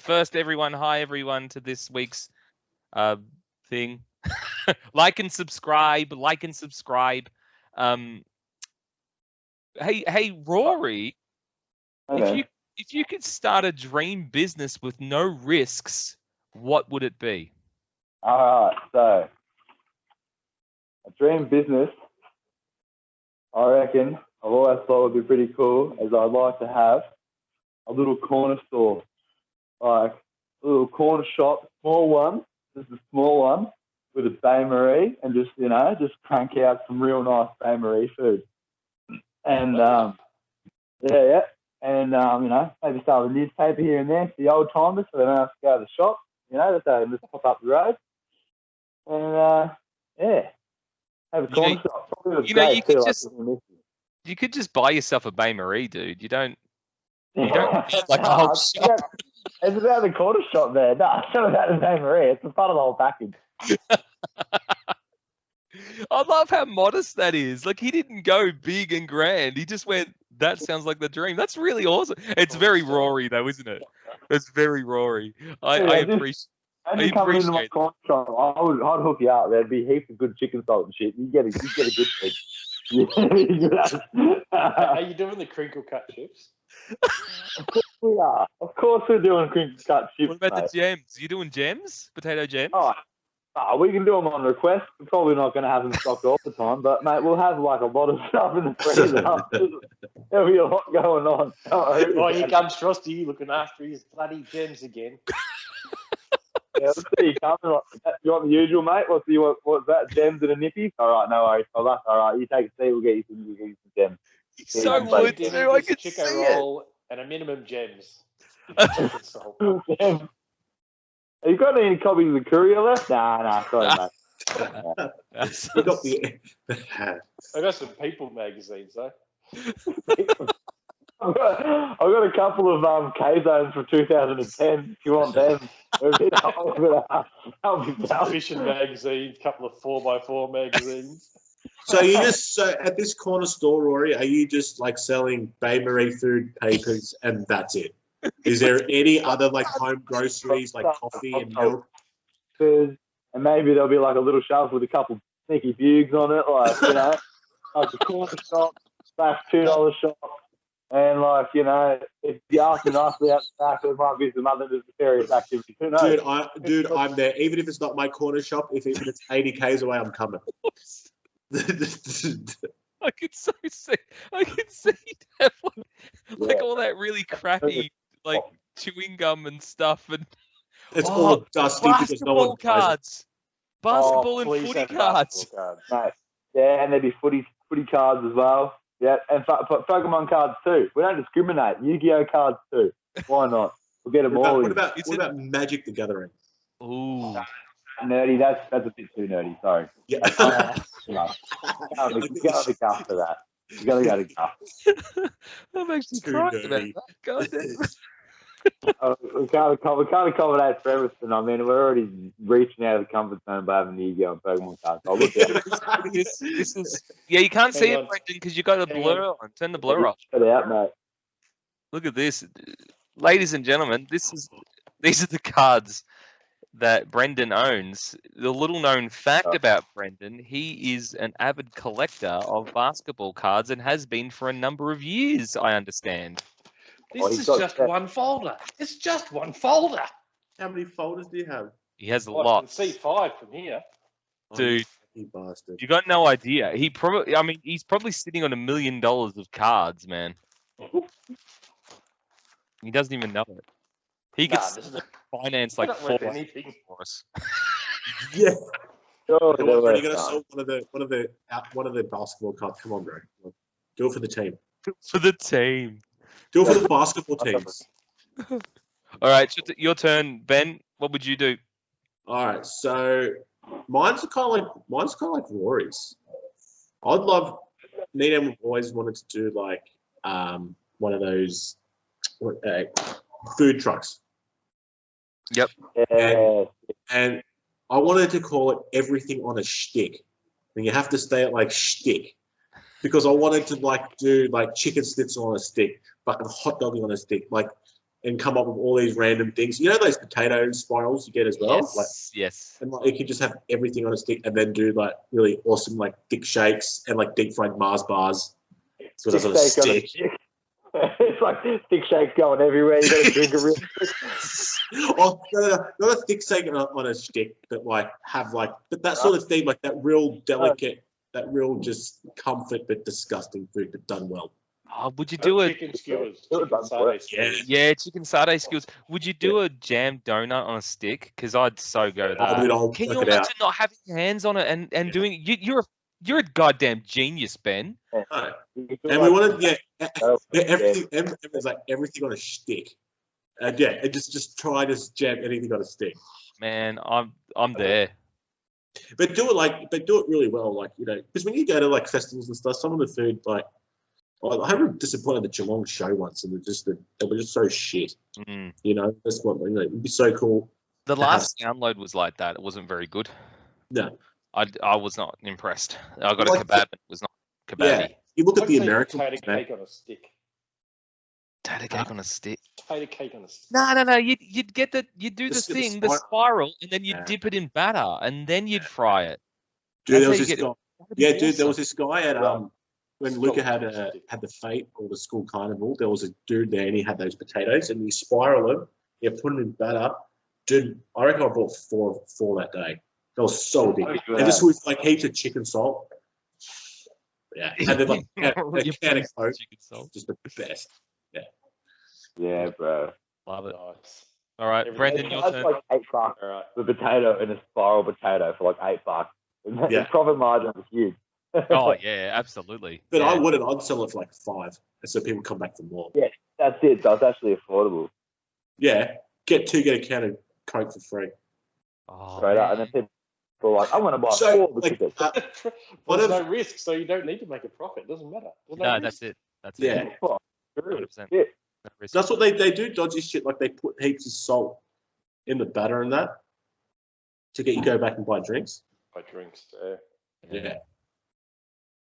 First, everyone, hi everyone to this week's thing. Like and subscribe. Hey, Rory, Okay. if you could start a dream business with no risks, what would it be? All right. So, a dream business, I reckon, I've always thought would be pretty cool, is I'd like to have a little corner store, like a little corner shop, small one, just a small one, with a Bain Marie, and just crank out some real nice Bain Marie food. And yeah, and maybe start a newspaper here and there for the old timers, so they don't have to go to the shop. Just pop up the road, and have a corner shop. Probably you could just buy yourself a Bain Marie, dude. You don't need like a whole shop. It's about the corner shop there. No, it's not about the Bain Marie. It's a part of the whole package. I love how modest that is. Like, he didn't go big and grand. He just went, that sounds like the dream. That's really awesome. It's very Rory, though, isn't it? It's very Rory. I appreciate Imagine coming into my corner shop, I'd hook you up. There'd be heaps of good chicken salt and shit. You get a good thing. Are you doing the crinkle cut chips? Of course we are. Of course we're doing crinkle cut chips. What about the gems? You doing gems? Potato gems? Oh, we can do them on request. We're probably not going to have them stocked all the time, but mate, we'll have like a lot of stuff in the freezer. There'll be a lot going on. Oh, here comes Frosty looking after his bloody gems again. Yeah, let's see. You want the usual, mate? What's that? Gems and a nippy? All right, no worries, fella. All right, you take a seat. We'll get you some gems. So would too. I could see roll it. And a minimum gems. Have you got any copies of the Courier left? Nah, sorry, mate. I got some People magazines, though. I've got a couple of K-Zones from 2010. If you want them, Fishing magazines, couple of 4x4 magazines. So at this corner store, Rory, are you just like selling Bain Marie food, papers, and that's it? Is there any other like home groceries like coffee and milk? And maybe there'll be like a little shelf with a couple sneaky bugs on it, like like a corner shop, $2 shop. And if you ask me nicely out the back, there might be some other nefarious activities. Who knows? Dude, I'm there. Even if it's not my corner shop, if it's 80 k's away, I'm coming. I could see that like all that really crappy like chewing gum and stuff, and it's all dusty because no one cards, basketball and footy cards. Mate. Yeah, and there'd be footy cards as well. Yeah, and Pokemon cards too. We don't discriminate. Yu-Gi-Oh cards too. Why not? We'll get them all. What about Magic the Gathering? Ooh. Nerdy, that's a bit too nerdy. Sorry. Yeah. You gotta be tough for that. You gotta go to tough. I'm actually crying about that. God damn. We can't accommodate for everything. I mean, we're already reaching out of the comfort zone by having Yu-Gi-Oh and Pokemon cards. I'll look at it. This is you can't see it, Brendan, because you got the blur on. Turn the blur off. Get it out, mate. Look at this, ladies and gentlemen. These are the cards that Brendan owns. The little known fact about Brendan, he is an avid collector of basketball cards and has been for a number of years, I understand. This is just one folder. It's just one folder. How many folders do you have? He has a lot. I can see 5 from here. Dude, you bastard. You got no idea. He's probably sitting on $1 million of cards, man. He doesn't even know it. He gets financed like 4 anything for us. Yeah. Oh, You're gonna sell one of the basketball cards. Come on, bro. Do it for the team. For the team. Do it for the basketball teams. All right, your turn, Ben. What would you do? All right, so mine's kind of like Rory's. I'd love. Needham always wanted to do like one of those food trucks. Yep. And I wanted to call it everything on a shtick. And you have to stay at like shtick. Because I wanted to like do like chicken schnitzel on a stick, but hot dogging on a stick. Like and come up with all these random things. You know those potato spirals you get as well? Yes. And like you can just have everything on a stick and then do like really awesome like thick shakes and like deep fried Mars bars. So that's on a stick. It's like thick shakes going everywhere. You got to drink a real quick. Oh, no, not a thick shake on a stick, but like have like but that sort of thing, like that real delicate, that real just comfort but disgusting food, but done well. Oh, would you do a chicken skewers? Do it, Chicken satay Yeah. skewers. yeah chicken satay skills? Would you do a jam donut on a stick? Because I'd so go Oh, that. dude, I'll Can work you it out. imagine not having your hands on it and doing it? You're a goddamn genius, Ben. No. And we wanted everything like everything on a stick. And just try to jam anything on a stick. Man, I'm there. But do it really well, like, you know, because when you go to like festivals and stuff, some of the food, like, I was disappointed at the Geelong show once, and they were just so shit. Mm. You know, that's what, you know, it'd be so cool. The last download was like that. It wasn't very good. No, I was not impressed. I got Like a kebab. It was not kebabby. yeah, you look at the I'd say American potato cake on a stick. Potato cake on a stick. Potato cake on a stick. No. You'd get you'd do the Just get the thing, the spiral, and then you'd Yeah. dip it in batter, and then you'd fry it. Dude, there That's was how you this get guy. it. That'd be Yeah, dude, there awesome. was this guy at when Luca had the fete or the school carnival. There was a dude there, and he had those potatoes, and you spiral them, you put them in batter. Dude, I reckon I bought four that day. That was so big, and this was like heaps of chicken salt. Yeah, and then like a can of Coke, Chicken salt. just the best. Yeah, bro. Love it. Nice. All right, Every- Brendan, your That's turn. like $8 All right. for potato and a spiral potato for like $8. And Yeah. the profit margin is huge. Oh yeah, absolutely. But yeah. I'd sell it for like $5, and so people come back for more. That's it. That's actually affordable. Yeah, get a can of Coke for free. Oh, Straight up. And man. then people are like, I'm going to buy So, 4 like, because Well, What there's if- no risk, so you don't need to make a profit. It doesn't matter. There's No, risk. that's it. That's Yeah. it. it's 100%. Yeah. No risk. That's what they do dodgy shit, like they put heaps of salt in the batter and that to get you to go back and buy drinks. Buy drinks. Yeah.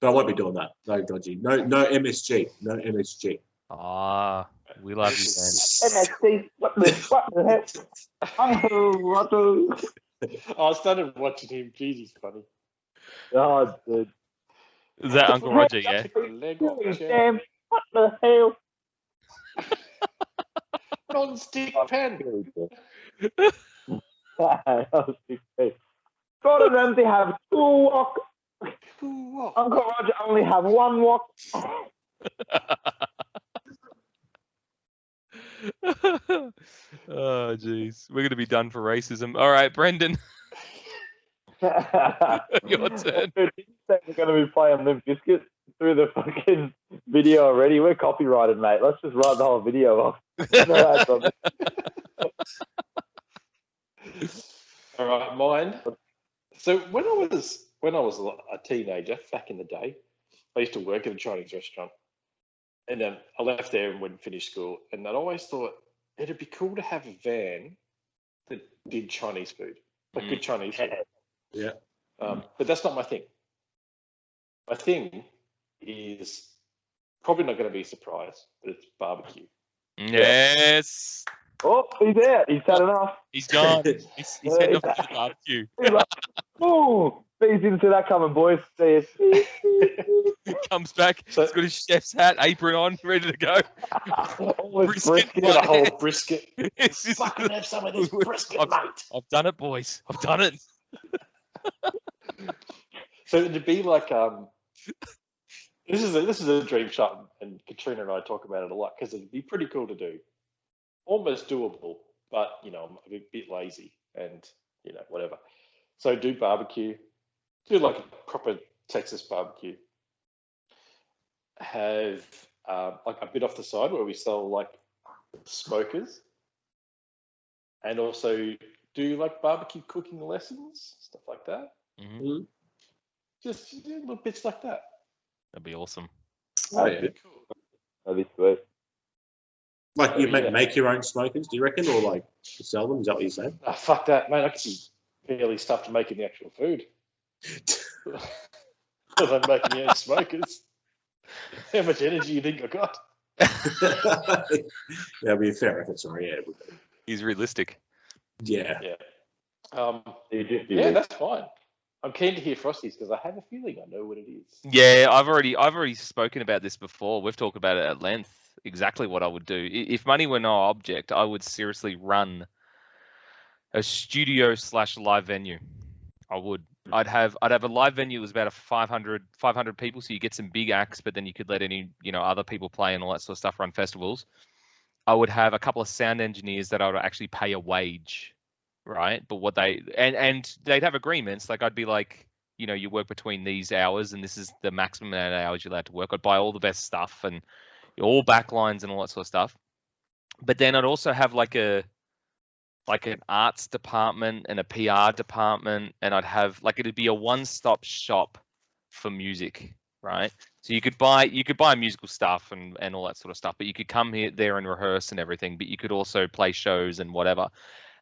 But I won't be doing that. No dodgy. No MSG. No MSG. Ah, we love you, man. MSC, what the heck? I started watching him. Jeez, he's funny. Oh, dude. Is that Uncle Roger? Yeah. Leg off, chair. Damn, what the hell? Non-stick pen. Gordon Ramsay have 2 wok. Ooh, what? Uncle Roger only have 1 wok. Oh, jeez. We're going to be done for racism. All right, Brendan, your turn. Dude, you think we're going to be playing Limp Bizkit through the fucking video already? We're copyrighted, mate. Let's just write the whole video off. No ads on it. All right, mine. So when I was a teenager back in the day, I used to work at a Chinese restaurant, and then I left there and went and finished school. And I'd always thought it'd be cool to have a van that did Chinese food, like good Chinese food. Yeah. But that's not my thing. My thing is probably not going to be a surprise, but it's barbecue. Yes. Oh, he's out. He's had enough. He's gone. He's heading off to the barbecue. He's like, oh, he didn't see that coming, boys. See you. He comes back. So- He's got his chef's hat, apron on, ready to go. All this Brisket brisket. Get a Right. whole brisket. It's just- Fucking have some of this brisket, I've- mate. I've done it, boys. I've done it. So it'd be like this is a dream shot, and Katrina and I talk about it a lot because it'd be pretty cool to do, almost doable, but you know I'm a bit lazy and you know whatever. So do barbecue, do like a proper Texas barbecue. Have like a bit off the side where we sell like smokers, and also do like barbecue cooking lessons, stuff like that. Mhm. Just do little bits like that. That'd be awesome. Oh, yeah. Cool. That'd be sweet. Like you Yeah. make your own smokers, do you reckon, or like you sell them? Is that what you're saying? Oh, fuck that, mate. I could be barely stuffed to making the actual food. Because I'm making my own smokers. How much energy you think I got? That'd be a fair effort, sorry. Yeah, it would be. He's realistic. Yeah. Yeah, that's fine. I'm keen to hear Frosty's because I have a feeling I know what it is. Yeah, I've already spoken about this before. We've talked about it at length. Exactly what I would do if money were no object. I would seriously run a studio / live venue. I would. I'd have a live venue that was about 500 people, so you get some big acts, but then you could let any other people play and all that sort of stuff. Run festivals. I would have a couple of sound engineers that I would actually pay a wage, right? But what and they'd have agreements. Like I'd be like, you work between these hours, and this is the maximum amount of hours you're allowed to work. I'd buy all the best stuff and all backlines and all that sort of stuff. But then I'd also have like an arts department and a PR department, and I'd have it'd be a one-stop shop for music, right? So you could buy musical stuff and all that sort of stuff, but you could come there and rehearse and everything, but you could also play shows and whatever.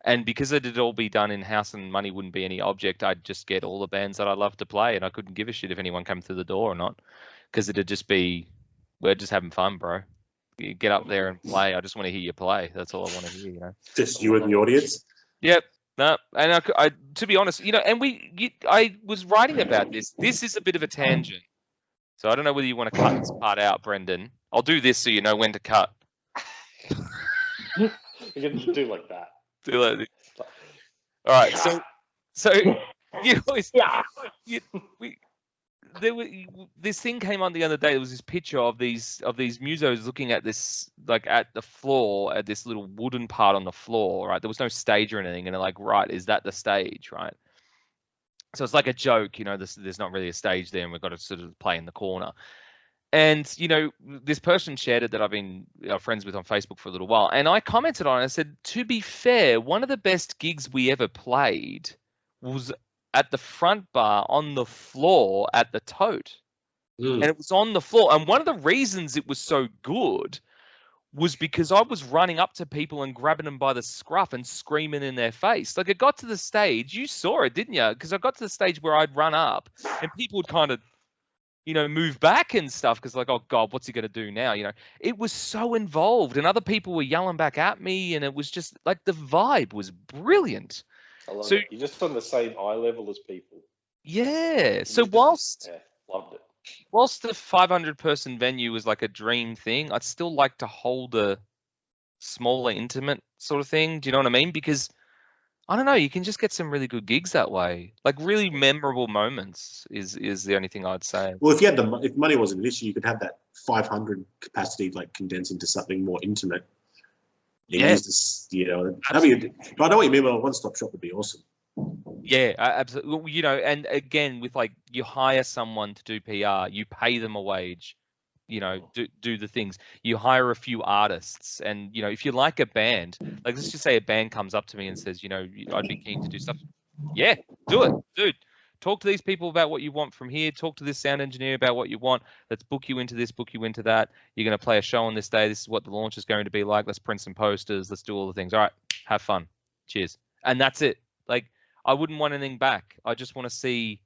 And because it'd all be done in-house and money wouldn't be any object, I'd just get all the bands that I love to play, and I couldn't give a shit if anyone came through the door or not, because it'd just be, we're just having fun, bro. You get up there and play. I just want to hear you play. That's all I want to hear, Just you and the audience? Yep. No, and I to be honest, and I was writing about this. This is a bit of a tangent. So I don't know whether you want to cut this part out, Brendan. I'll do this so you know when to cut. You can do like that. Do like this. All right. So you always this thing came on the other day. There was this picture of these musos looking at this, at the floor, at this little wooden part on the floor, right? There was no stage or anything, and they're like, right, is that the stage, right? So it's like a joke, there's not really a stage there, and we've got to sort of play in the corner. And this person shared it that I've been friends with on Facebook for a little while, and I commented on it. I said, to be fair, one of the best gigs we ever played was at the front bar on the floor at the Tote. And it was on the floor. And one of the reasons it was so good was because I was running up to people and grabbing them by the scruff and screaming in their face. Like, it got to the stage, you saw it, didn't you? Because I got to the stage where I'd run up and people would kind of, move back and stuff because oh God, what's he going to do now? It was so involved, and other people were yelling back at me, and it was just like the vibe was brilliant. I love it. You're just on the same eye level as people. Yeah. So whilst loved it. Whilst the 500-person venue was like a dream thing, I'd still like to hold a smaller, intimate sort of thing. Do you know what I mean? Because I don't know, you can just get some really good gigs that way. Like really memorable moments is the only thing I'd say. Well, if money wasn't an issue, you could have that 500 capacity condense into something more intimate. Yeah. But I know what you mean. A one-stop shop would be awesome. Yeah, absolutely. And again, with you hire someone to do PR, you pay them a wage, do the things. You hire a few artists, and if you like a band, let's just say a band comes up to me and says, I'd be keen to do stuff. Yeah, do it, dude. Talk to these people about what you want from here. Talk to this sound engineer about what you want. Let's book you into this, book you into that. You're going to play a show on this day. This is what the launch is going to be like. Let's print some posters. Let's do all the things. All right, have fun. Cheers. And that's it. I wouldn't want anything back. I just want to see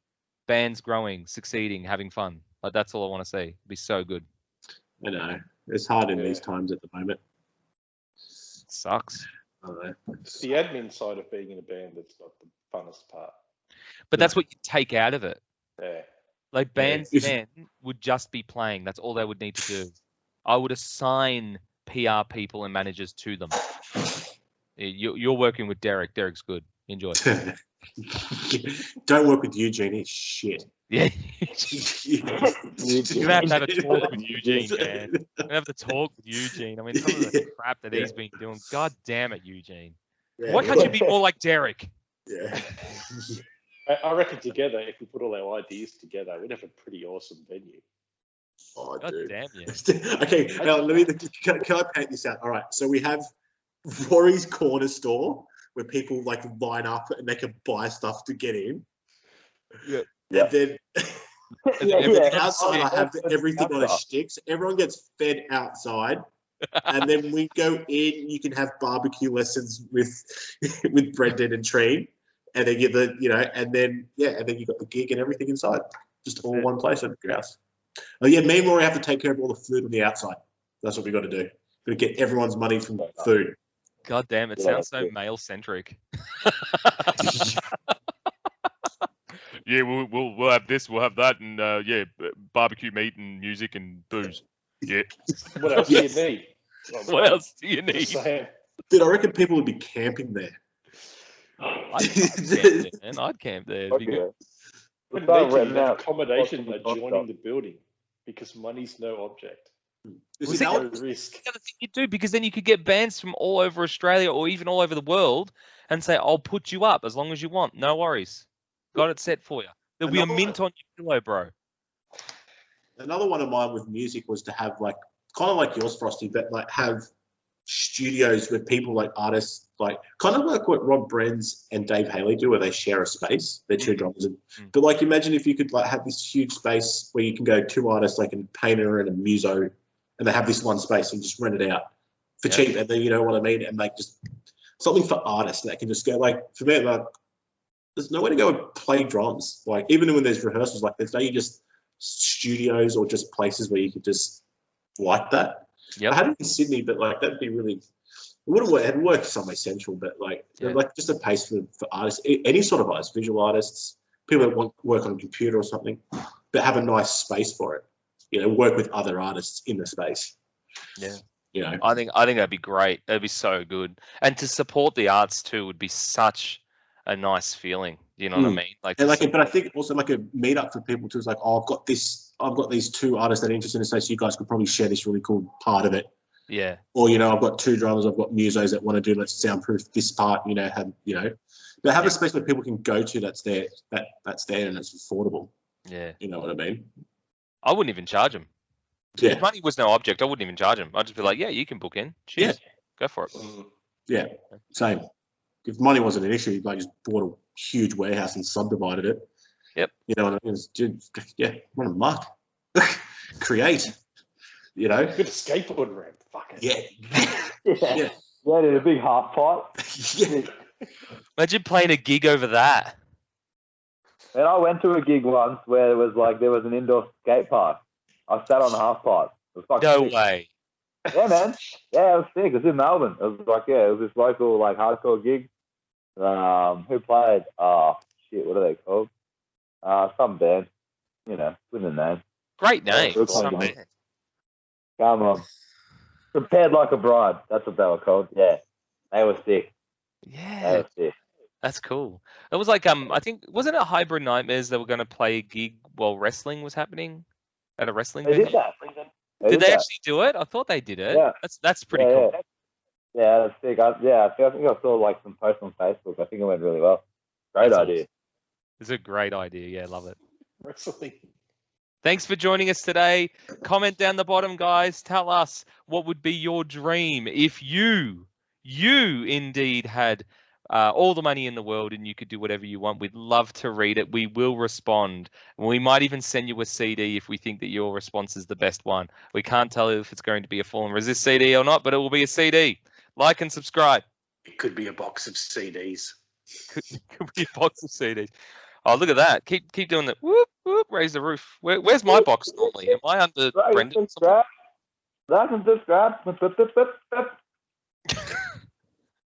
bands growing, succeeding, having fun. That's all I want to see. It'd be so good. I know. It's hard in these times at the moment. It sucks. It's the admin side of being in a band that's not the funnest part. But that's what you take out of it. Yeah. Bands then would just be playing. That's all they would need to do. I would assign PR people and managers to them. You're working with Derek. Derek's good. Enjoy. Don't work with Eugene. He's shit. Yeah. You're gonna have a talk with Eugene, man. You're gonna have to talk with Eugene. I mean, some of the crap that he's been doing. God damn it, Eugene. Yeah. Why can't you be more like Derek? Yeah. I reckon together, if we put all our ideas together, we'd have a pretty awesome venue. Oh, God dude. damn you. Okay, now can I paint this out? All right, so we have Rory's Corner Store, where people line up and they can buy stuff to get in. Yeah. And then, outside I have everything on a stick. So everyone gets fed outside. And then we go in, you can have barbecue lessons with Brendan and Tree. And then and then you got the gig and everything inside. Just all one place at your house. Oh yeah, me and Rory have to take care of all the food on the outside. That's what we got to do. Got to get everyone's money from food. God damn, it Yeah, sounds that's so good. male centric. Yeah, we'll have this, we'll have that, and barbecue meat and music and booze. Yeah. What else Yes. do you need? What else do you Just need? saying. Dude, I reckon people would be camping there. I'd camp there, man. I'd camp there. It'd be good. Okay. Wouldn't start need to. renting You'd have out accommodation spots in the adjoining shop. the building because money's no object. You Was see, it- now- No risk. The other thing you do, because then you could get bands from all over Australia or even all over the world and say, I'll put you up as long as you want. No worries. Got it set for you. There'll be a Another mint on your pillow, bro. Another one of mine with music was to have like kind of like yours, Frosty, but like have studios where people like artists like kind of like what Rob Brenz and Dave Haley do, where they share a space. They're two drummers, but like imagine if you could like have this huge space where you can go two artists, like a painter and a muso, and they have this one space and just rent it out for cheap, and then you know what I mean, and like just something for artists that can just go like for me like. There's nowhere to go and play drums. Like even when there's rehearsals, like there's no just studios or just places where you could just like that. Yep. I had it in Sydney, but like that'd be really. It wouldn't work. It'd work somewhere central, but like like just a place for artists, any sort of artists, visual artists, people that want to work on a computer or something, but have a nice space for it. You know, work with other artists in the space. Yeah. You know, I think that'd be great. That'd be so good. And to support the arts too would be such a nice feeling. You know what I mean? Like, and like, but I think also like a meetup for people too is like, oh, I've got these two artists that are interested in this, so you guys could probably share this really cool part of it. Yeah. Or you know, I've got two drummers, I've got musos that want to do let's soundproof this part. You know, but have a space where people can go to that's there and it's affordable. Yeah. You know what I mean? I wouldn't even charge them. Yeah. If money was no object, I wouldn't even charge them. I'd just be like, yeah, you can book in. Cheers. Go for it. Yeah. Same. If money wasn't an issue, I just bought a huge warehouse and subdivided it. Yep. You know what I mean? Run amok. Create. You know? Good skateboard ramp. Fuck it. Yeah. Yeah, dude, a big half pipe. Yeah. Imagine playing a gig over that. And I went to a gig once where there was an indoor skate park. I sat on the half pipe. It was fucking No sick. way. Yeah, man. Yeah, it was sick. It was in Melbourne. It was it was this local like hardcore gig. Who played? Oh shit, what are they called? Some band. You know, with a name. Great name. Real Some cool. band. Come on. Prepared Like a Bride. That's what they were called. Yeah. They were sick. They Yeah. were sick. That's cool. It was like I think wasn't it Hybrid Nightmares that were going to play a gig while wrestling was happening at a wrestling They venue? did that. Did they that. actually do it? I thought they did it. Yeah. That's pretty Yeah, cool. yeah. Yeah, that's sick. I think I saw like some posts on Facebook. I think it went really well. Great That's idea. awesome. It's a great idea. Yeah, love it. Wrestling. Thanks for joining us today. Comment down the bottom, guys. Tell us what would be your dream if you indeed had all the money in the world and you could do whatever you want. We'd love to read it. We will respond. We might even send you a CD if we think that your response is the best one. We can't tell you if it's going to be a Fall and Resist CD or not, but it will be a CD. Like and subscribe. It could be a box of CDs. Could be a box of CDs. Oh, look at that. Keep doing that. Whoop, whoop, raise the roof. Where's my box normally? Am I under Like and Brendan? subscribe. Like and subscribe.